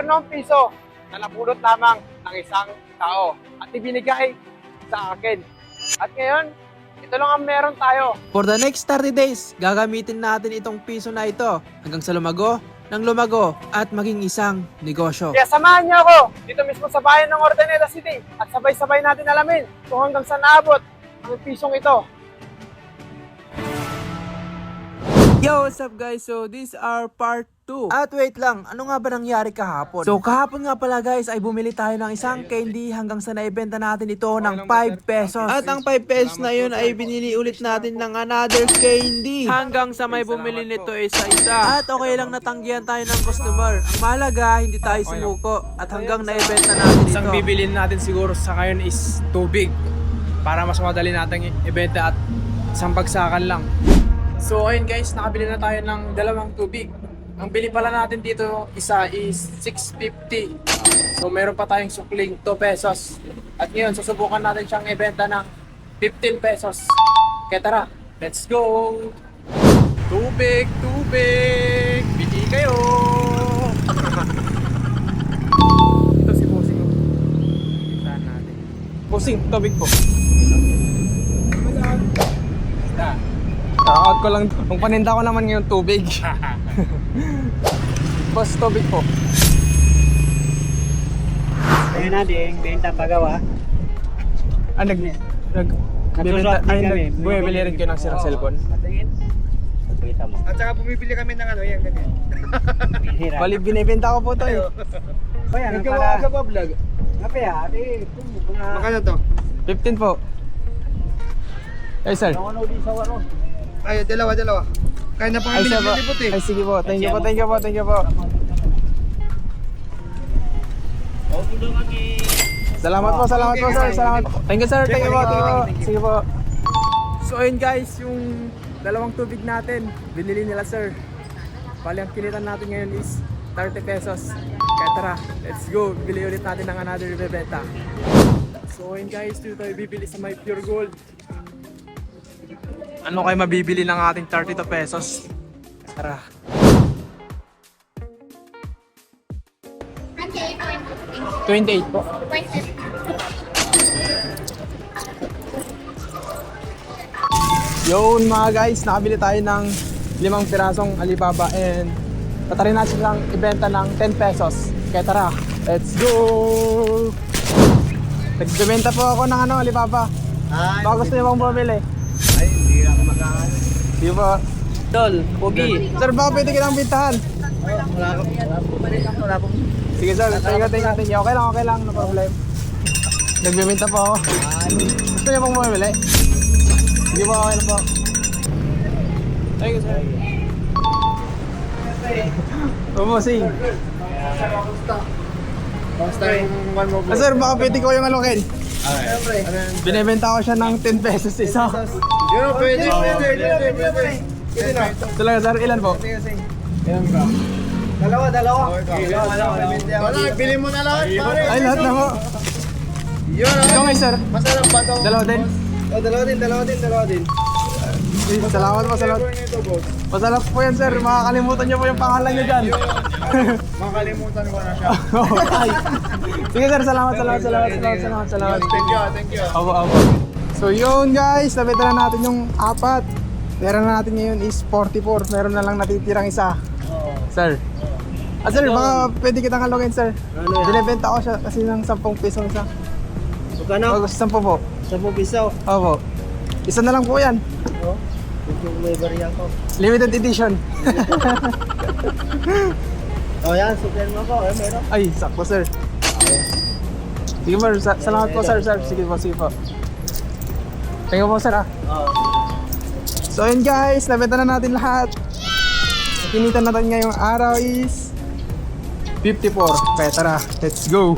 meternong piso na napulot lamang ng isang tao at ibinigay sa akin. At ngayon, ito lang ang meron tayo. For the next 30 days, gagamitin natin itong piso na ito hanggang sa lumago at maging isang negosyo. Kaya samahan niyo ako dito mismo sa bayan ng Ordaneta City at sabay-sabay natin alamin kung hanggang saan naabot ang pisong ito. Yo, what's up guys? So this are part 2. At wait lang, ano nga ba nangyari kahapon? So kahapon nga pala guys ay bumili tayo ng isang candy hanggang sa naibenta natin ito ng 5 pesos. At ang 5 pesos na yun ay binili ulit natin ng another candy hanggang sa may bumili nito isa-isa. At okay lang natanggihan tayo ng customer. Ang mahalaga, hindi tayo sumuko at hanggang naibenta natin ito. Isang bibilin natin siguro sa ngayon is tubig para mas madali natin ibenta at isang bagsakan lang. So ayun guys, nakabili na tayo ng dalawang tubig. Ang bili pala natin dito isa is 6.50. So meron pa tayong sukling 2 pesos. At ngayon susubukan natin siyang ibenta ng 15 pesos. Kaya tara, let's go! Tubig! Tubig! Bili kayo! Ito si Bossing. Saan natin? Bossing, tubig po. Basta. Kaka-out ko lang. Kung paninda ko naman ngayon tubig. Boss, tubig po. Ayun na, benta pagawa. Bumibili rin kayo ng sirang cellphone. Kita mo. At saka bumibili kami ng ano, yan ganyan. Hira. Bali, binibenta ko po to eh. O yan, ang Nagkawa pala. ka ba vlog? Kapaya, ate, kung mga... Makano to? 15 po. Ay, sir. Ano di sa waro? Ay, dalawa. Kaya na pang Ay, sir po. libot eh. Ay, sige po. Thank you po. Salamat po, sir. Salamat. Thank you, sir. Thank you po. Sige po. So, ayun guys, yung dalawang tubig natin, binili nila, sir. Bali, ang kilitan natin ngayon is 30 pesos. Kaya tara, let's go. Bili ulit natin ng another bebenta. So, ayun guys, dito tayo bibili sa My Pure Gold. Ano kayo mabibili ng ating 32 pesos? Tara. Okay, 28 po. Yun mga guys, nakabili tayo ng 5 pirasong Alibaba and tatarin natin silang ibenta ng 10 pesos. Kaya tara, let's go! Nagbibenta po ako ng Alibaba. Baka gusto niyo bang bumili? Ay, hindi ako makakaano. Di ba? Tol, pogi. Sir, baka pwede kitang bintahan. Wala pong... Sige sir, thank you. Okay lang, no problem. Nagbibenta po ako. Gusto niyo pong bumili? Sige po, okay lang po. Thank you sir. Bossing. Basta yung one mo vlog. Sir, baka pwede ko yung alokin. Binibenta ko siya ng 10 pesos isa. Yun, pwede. Talaga sir, ilan po? Ilan ba? Dalawa. Wala, bili mo na lahat, pare. Ay, lahat na po. Yun, Ito ngay sir. masarap ba to? Dalawa din. Dalawa din. Salamat po, salamat. Masarap po yan sir. Makakalimutan niyo po yung pangalan niyo dyan. Makalimutan ko na siya. Ay. Sige sir, salamat. Thank you. Abo. So yun guys, nabenta na natin yung 4. Meron na natin ngayon is 44. Meron na lang natitirang isa. Sir. Sir, baka pwede kitang alogin sir. Ano yan? Binibenta ko siya kasi ng 10 piso isa. Magkano? 10 po. 10 piso. Opo. Isa na lang po yan. Oh, yung may bariya ko. Limited edition. Oh yan, sukan mo ko. Meron. Ay, sakto sir. Sige po, salamat po sir. Sige po. Thank you po sir ah. Oh. So yun guys, nabenta na natin lahat. Kinitan natin ngayong araw is 54. Kaya tara, let's go.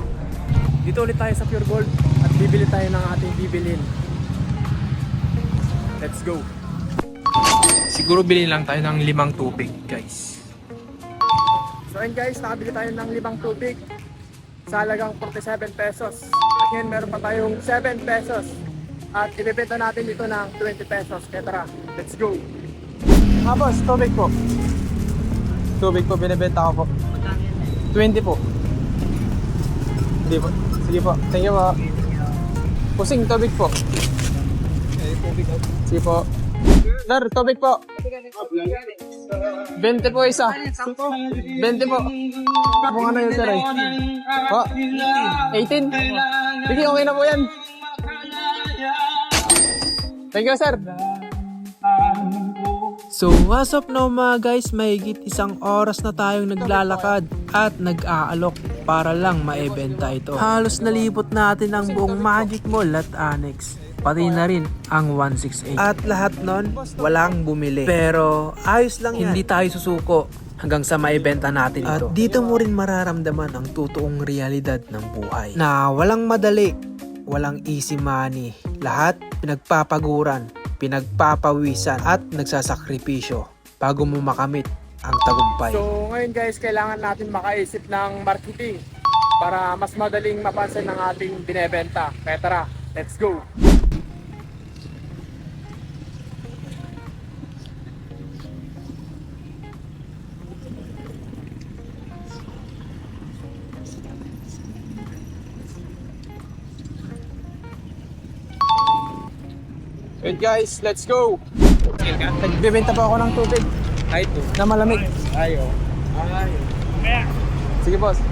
Dito ulit tayo sa Pure Gold at bibili tayo ng ating bibilin. Let's go. Siguro bilhin lang tayo ng 5 tubig guys. So yun guys, nakabili tayo ng 5 tubig sa halagang 47 pesos. At ngayon meron pa tayong 7 pesos. At ibebenta natin dito ng 20 pesos. Kaya tara, let's go. Boss, tubig po. Tubig po, binibenta ko po. 20 po. Hindi po. Sige po. Thank you po. Pusing, tubig po. Sige po. Sir, tubig po. 20 po isa. 20 po. Kung ano yun, sir eh. Po. 18. Sige, okay na po yan. Thank you, sir. So as of now mga guys, mahigit isang oras na tayong naglalakad at nag-aalok para lang maibenta ito. Halos nalipot natin ang buong Magic Mall at Annex. Pati na rin ang 168. At lahat nun, walang bumili. Pero ayos lang yan. Hindi tayo susuko hanggang sa maibenta natin ito. At dito mo rin mararamdaman ang totoong realidad ng buhay. Na walang madali, walang easy money. Lahat pinagpapaguran, pinagpapawisan at nagsasakripisyo bago mo makamit ang tagumpay. So ngayon guys, kailangan natin makaisip ng marketing para mas madaling mapansin ng ating binebenta. Kaya tara, let's go! Wait guys, let's go! Nagbibenta pa ako ng tubig Ay, ito. na malamig. Ayo. Sige boss.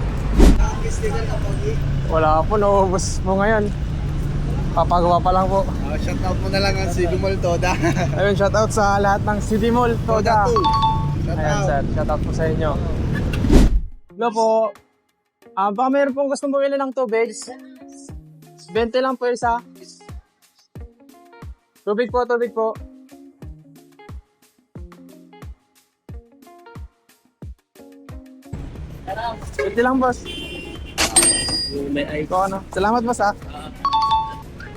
Wala po, naubos mo ngayon. Papagawa pa lang po. Shout out mo na lang ang City Mall Toda. Ayun, shoutout sa lahat ng City Mall, Toda. Shout Ayan out. sir, shoutout po sa inyo. Hello po. Baka mayroon pong gustong bumili ng tubig. 20 lang po isa. Tubig po, tubig po. Ito lang boss. May ay. Ito ano. Salamat boss ah.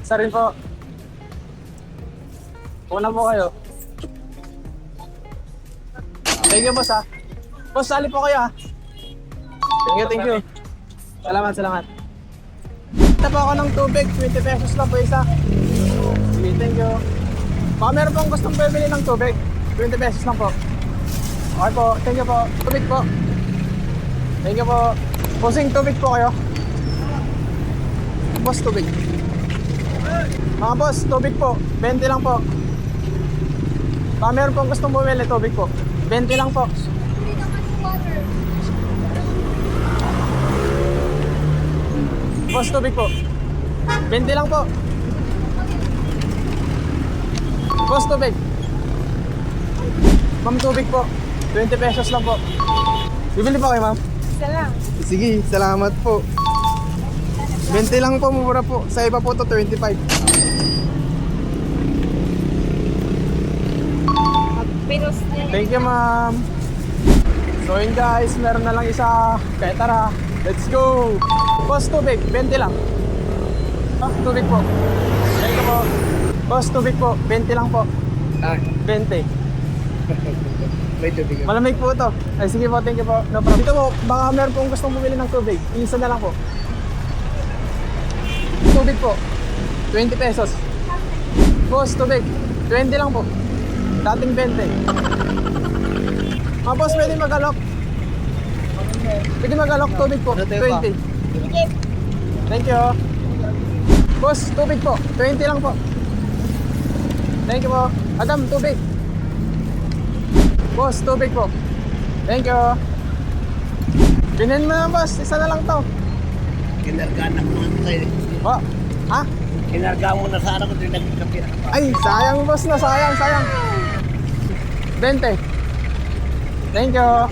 Isa rin po. Una po kayo. Thank you boss ah. Boss, sali po kayo ah. Thank you, thank you. Salamat, salamat. Ito po ako ng tubig, 20 pesos lang po isa. Sige, thank you. Baka meron pong gustong bumili ng tubig, 20 pesos lang po. Okay po, thank you po. Tubig po. Thank you po. Pusing, tubig po kayo. Boss, tubig. Mga boss, tubig po. 20 lang po. Baka meron pong gustong bumili, tubig po. 20 lang po. Boss, tubig po. 20 lang po. Boss, tubig. Ma'am, tubig po. 20 pesos lang po. Bibili po kayo, ma'am? Isa lang. Sige, salamat po. 20 lang po, mura po. Sa iba po to 25. Pinos na. Thank you, ma'am. So yun guys, meron na lang isa. Kaya tara, let's go. Boss, tubig, 20 lang. Tubig po. Thank you po. Boss, tubig po, 20 lang po. 20. May tubig. Malamig po ito. Ay, sige po, thank you po. No problem. Dito po, baka meron pong gustong bumili ng tubig. Isa na lang po. Tubig po, 20 pesos. Boss, tubig, 20 lang po. Dating 20. Boss, pwede mag-alok. Pwede mag-alok, tubig po, 20. Thank you. Boss, tubig po, 20 lang po. Thank you po. Adam, tubig. Boss, tubig po. Thank you. Binin mo na, boss. Isa na lang to. Kinargaan ako na tayo. Oh, ha? Kinargaan mo na sana kung di nagkapira ka pa. Ay, sayang boss na. Sayang, sayang. 20. Thank you.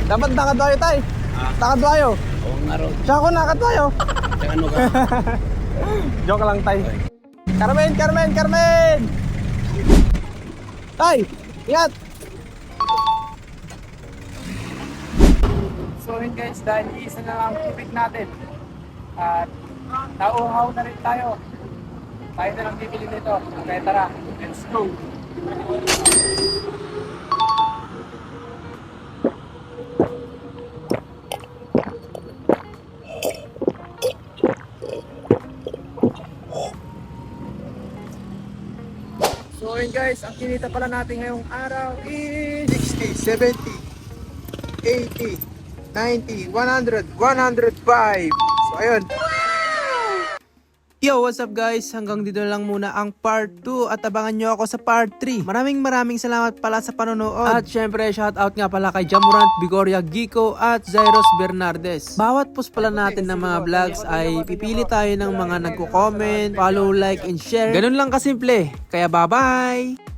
Dapat nakadwayo tayo. Nakadwayo. Oo nga ro. Siya ako nakadwayo. Tsaka ano ka? Joke lang tayo. Carmen, Carmen, Carmen! Tay, ingat! So yun guys, dahil isa na lang tubig natin at nauuhaw na rin tayo. Tayo na lang bibili nito. Kaya tara, let's go! So yun guys, ang kinita pala natin ngayong araw is 60, 70, 80, 90, 100, 105. So ayun. Yo, what's up guys? Hanggang dito lang muna ang part 2 at abangan nyo ako sa part 3. Maraming salamat pala sa panonood. At syempre, shoutout nga pala kay Jamurant, Bigoria, Gico at Zairos Bernardes. Bawat post pala natin ng mga vlogs ay pipili tayo ng mga nagko-comment, follow, like, and share. Ganun lang kasimple. Kaya bye-bye!